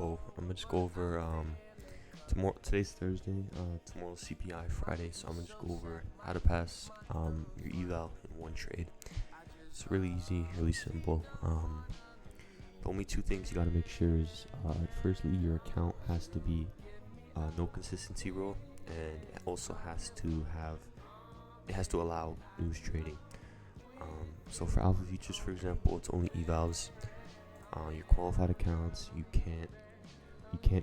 So I'm gonna just go over tomorrow. Today's Thursday. Tomorrow's CPI Friday. So I'm gonna just go over how to pass your eval in one trade. It's really easy, really simple. The only two things you gotta make sure is firstly your account has to be no consistency rule, and it also has to allow news trading. So for alpha futures, for example, it's only evals. Your qualified accounts, you can't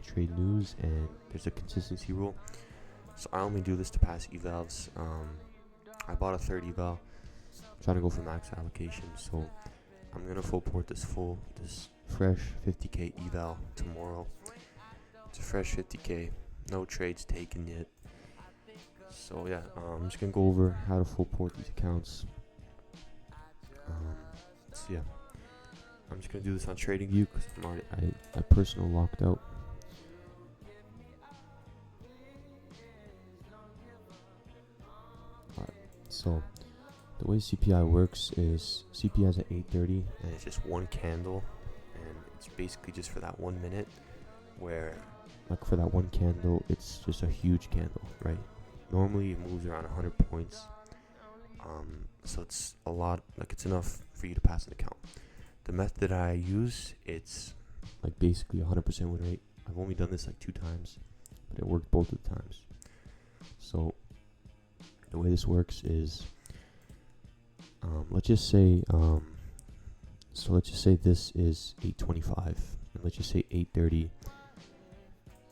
trade news, and there's a consistency rule. So I only do this to pass evals. I bought a third eval, trying to go for max allocation. So I'm gonna full port this fresh 50k eval tomorrow. It's a fresh 50k, no trades taken yet. So yeah, I'm just gonna go over how to full port these accounts. So yeah, I'm just gonna do this on TradingView because I'm already I personal locked out. Alright, so the way CPI works is CPI is at 8:30, and it's just one candle, and it's basically just for that 1 minute, where like for that one candle, it's just a huge candle, right? Normally it moves around 100 points, so it's a lot, like it's enough for you to pass an account. The method I use, it's like basically 100% win rate. I've only done this like 2 times, but it worked both of the times. So the way this works is, let's just say this is 8:25, and let's just say 8:30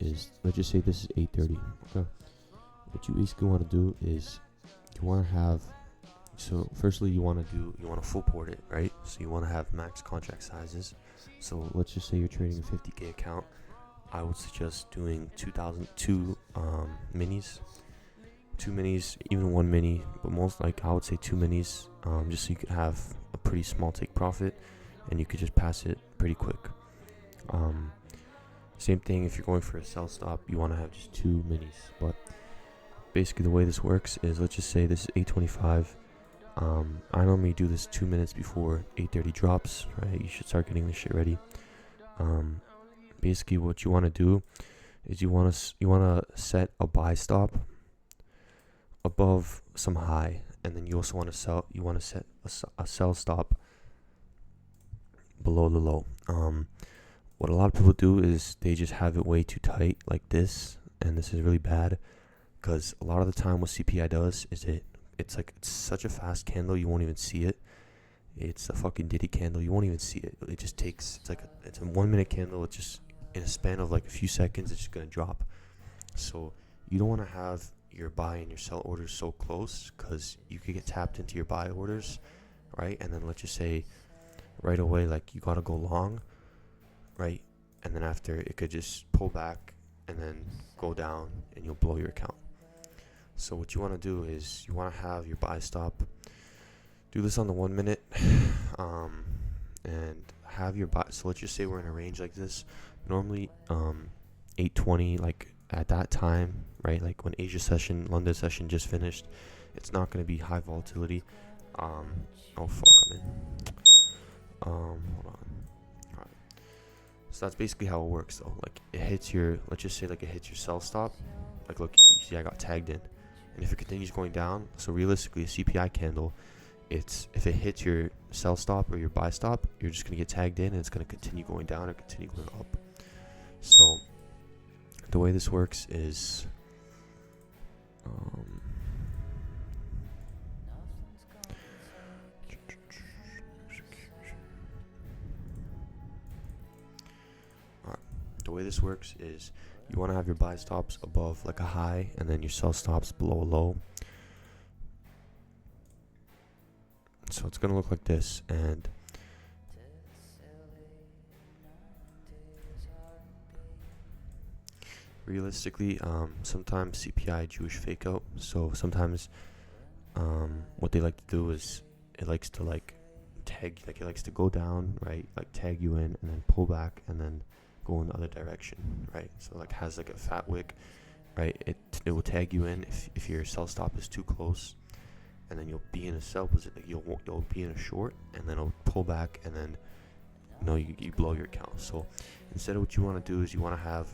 is, let's just say this is 8:30. Okay. What you basically want to do is you want to have, so firstly you want to full port it, right? So you want to have max contract sizes. So let's just say you're trading a 50k account. I would suggest doing 2 minis, even 1 mini, but most, like, I would say 2 minis, just so you could have a pretty small take profit, and you could just pass it pretty quick. Same thing if you're going for a sell stop, you want to have just 2 minis. But basically the way this works is, let's just say this is 8:25. I normally do this 2 minutes before 8:30 drops, right? You should start getting this shit ready. Basically what you want to do is you want to set a buy stop above some high, and then you also want to set a sell stop below the low. What a lot of people do is they just have it way too tight like this, and this is really bad, because a lot of the time what CPI does is it's such a fast candle you won't even see it. It's a fucking Diddy candle, you won't even see it. It just takes, it's a 1 minute candle. It's just in a span of like a few seconds, it's just gonna drop. So you don't want to have your buy and your sell orders so close, because you could get tapped into your buy orders, right? And then let's just say right away, like, you gotta go long, right? And then after, it could just pull back and then go down, and you'll blow your account. So what you want to do is you want to have your buy stop. Do this on the 1 minute, and have your buy. So let's just say we're in a range like this. Normally, 8:20, like at that time, right? Like when London session just finished, it's not going to be high volatility. Oh fuck, I'm in. Hold on. Alright. So that's basically how it works, though. Like, it hits your, let's just say, like, it hits your sell stop. Like, look, you see I got tagged in. And if it continues going down, so realistically a CPI candle, if it hits your sell stop or your buy stop, you're just going to get tagged in, and it's going to continue going down or continue going up. So the way this works is, you want to have your buy stops above like a high, and then your sell stops below a low. So it's going to look like this, and realistically, sometimes CPI Jewish fake out. So sometimes what they like to do is it likes to it likes to go down, right? Like tag you in and then pull back and then go in the other direction, right? So like has like a fat wick, right? It will tag you in if your sell stop is too close, and then you'll be in a sell position. Like you'll be in a short, and then it'll pull back and then you blow your account. So instead, what you want to do is you want to have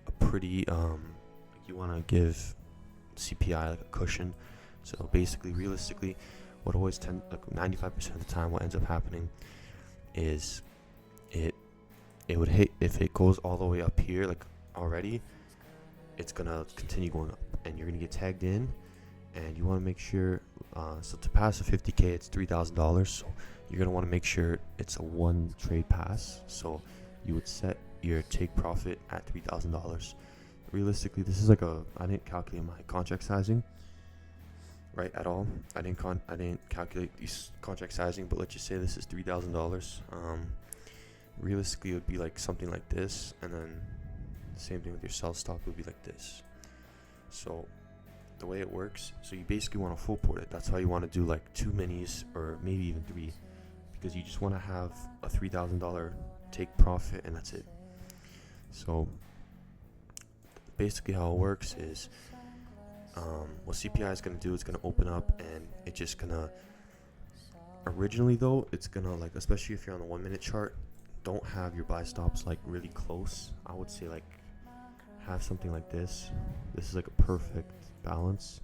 a pretty you want to give CPI like a cushion. So basically, realistically, what always 95% of the time, what ends up happening is it would hit, if it goes all the way up here like already, it's gonna continue going up, and you're gonna get tagged in, and you want to make sure. So to pass a 50K, it's $3,000. So you're gonna want to make sure it's a one trade pass. So you would set your take profit at $3,000. Realistically, this is like I didn't calculate my contract sizing, right, at all. I didn't calculate these contract sizing, but let's just say this is $3,000. Realistically, it would be like something like this, and then the same thing with your sell stop would be like this. So the way it works, so you basically want to full port it. That's why you want to do like 2 minis or maybe even 3, because you just want to have a $3,000 take profit, and that's it. So basically how it works is what CPI is going to do, it's going to open up, and it's just going to, originally though, it's going to, like, especially if you're on the 1 minute chart, don't have your buy stops like really close. I would say like have something like this. This is like a perfect balance,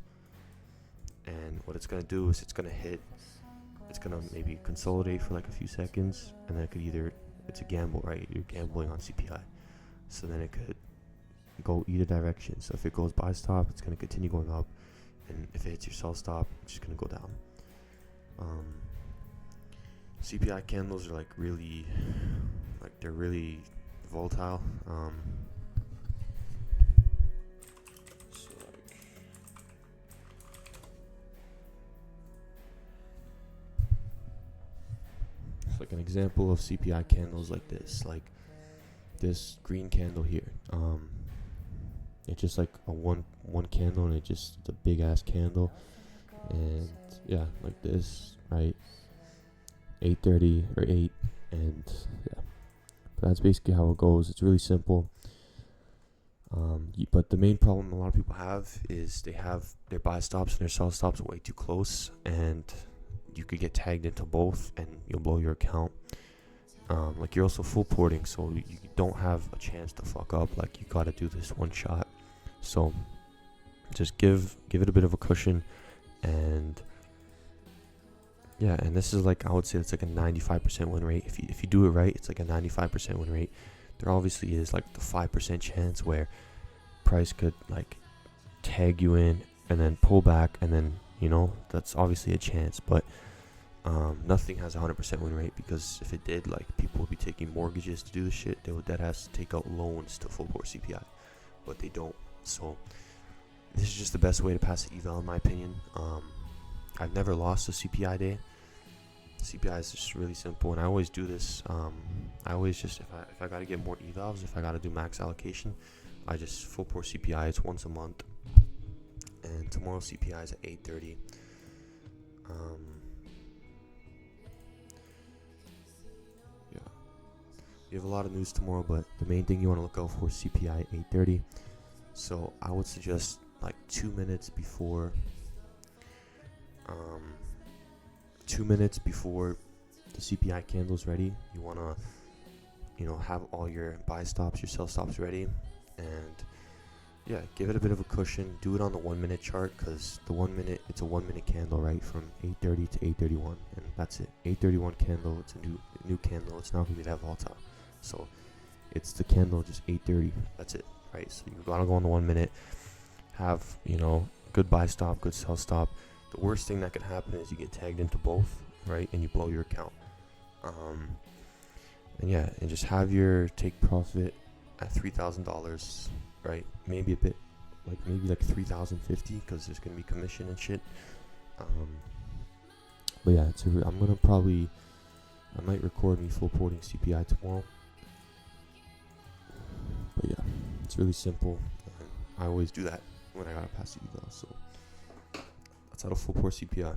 and what it's going to do is it's going to maybe consolidate for like a few seconds, and then it could either, it's a gamble, right? You're gambling on CPI, so then it could go either direction. So if it goes buy stop, it's going to continue going up, and if it hits your sell stop, it's just going to go down. CPI candles are like really, like, they're really volatile. So like an example of CPI candles like this green candle here. It's just like a one candle, and it's a big ass candle, and yeah, like this, right? 8:30 or 8, and yeah, but that's basically how it goes. It's really simple. But the main problem a lot of people have is they have their buy stops and their sell stops way too close, and you could get tagged into both, and you'll blow your account. Like, you're also full porting, so you don't have a chance to fuck up. Like, you gotta do this one shot. So just give it a bit of a cushion, and yeah, and this is like, I would say it's like a 95% win rate. If you do it right, it's like a 95% win rate. There obviously is like the 5% chance where price could like tag you in and then pull back, and then, that's obviously a chance. But nothing has a 100% win rate, because if it did, like, people would be taking mortgages to do this shit. They would dead ass take out loans to full port CPI, but they don't. So this is just the best way to pass the eval, in my opinion. I've never lost a CPI day. CPI is just really simple, and I always do this. I always just, if I gotta get more evals, if I gotta do max allocation, I just full port CPI. It's once a month, and tomorrow CPI is at 8:30. Yeah, you have a lot of news tomorrow, but the main thing you want to look out for is CPI at 8:30. So I would suggest like 2 minutes before. 2 minutes before the CPI candle's ready, you want to, have all your buy stops, your sell stops ready, and yeah, give it a bit of a cushion. Do it on the 1 minute chart, because the 1 minute, it's a 1 minute candle, right, from 8:30 to 8:31, and that's it. 8:31 candle, it's a new candle. It's not gonna be that volatile, so it's the candle just 8:30. That's it, right? So you gotta go on the 1 minute, have good buy stop, good sell stop. The worst thing that could happen is you get tagged into both, right, and you blow your account. And yeah, and just have your take profit at $3,000, right? Maybe a bit, maybe like $3,050, because there's gonna be commission and shit. But yeah, I might record me full porting CPI tomorrow. But yeah, it's really simple. I always do that when I gotta pass the eval. So that's how to full port CPI.